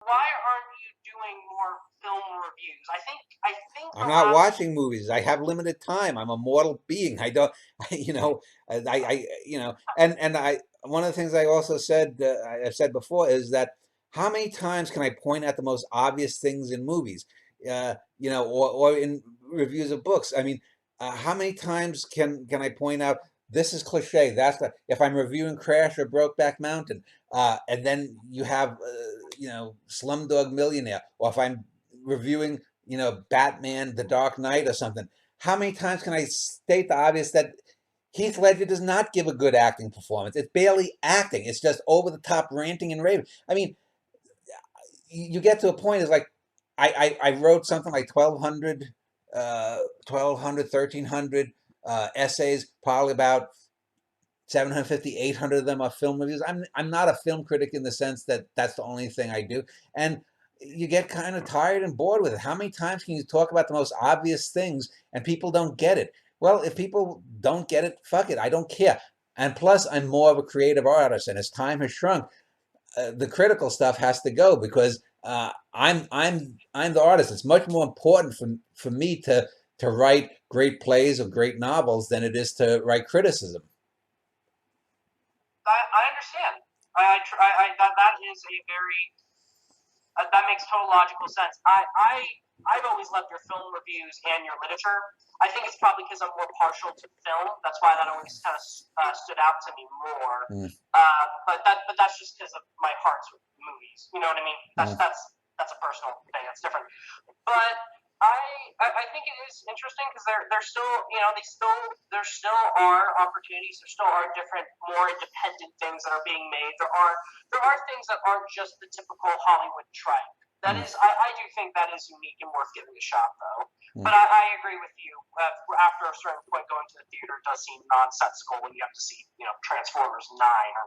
why aren't you doing more film reviews? I think I'm the not last watching movies. I have limited time. I'm a mortal being. I don't, and one of the things I also said, I've said before, is that how many times can I point at the most obvious things in movies, or in reviews of books? I mean, how many times can I point out this is cliche? If I'm reviewing Crash or Brokeback Mountain, and then you have, Slumdog Millionaire, or if I'm reviewing Batman, The Dark Knight, or something. How many times can I state the obvious that Heath Ledger does not give a good acting performance? It's barely acting. It's just over the top ranting and raving. I mean, you get to a point. It's like I wrote something like 1,300 essays, probably about 750, 800 of them are film reviews. I'm not a film critic in the sense that that's the only thing I do. And you get kind of tired and bored with it. How many times can you talk about the most obvious things and people don't get it? Well, if people don't get it, fuck it. I don't care. And plus, I'm more of a creative artist, and as time has shrunk, the critical stuff has to go because I'm the artist. It's much more important for me to write great plays or great novels than it is to write criticism. I understand. That is a very that makes total logical sense. I've always loved your film reviews and your literature. I think it's probably because I'm more partial to film. That's why that always kind of stood out to me more. Mm, But that's just because of my heart's with movies. You know what I mean? mm. That's a personal thing. That's different. But I think it is interesting because they're still there still are opportunities. There still are different, more independent things that are being made. There are things that aren't just the typical Hollywood tripe. That Mm, is, I do think that is unique and worth giving a shot, though. But mm. I agree with you. After a certain point, going to the theater does seem nonsensical when you have to see, Transformers 9 or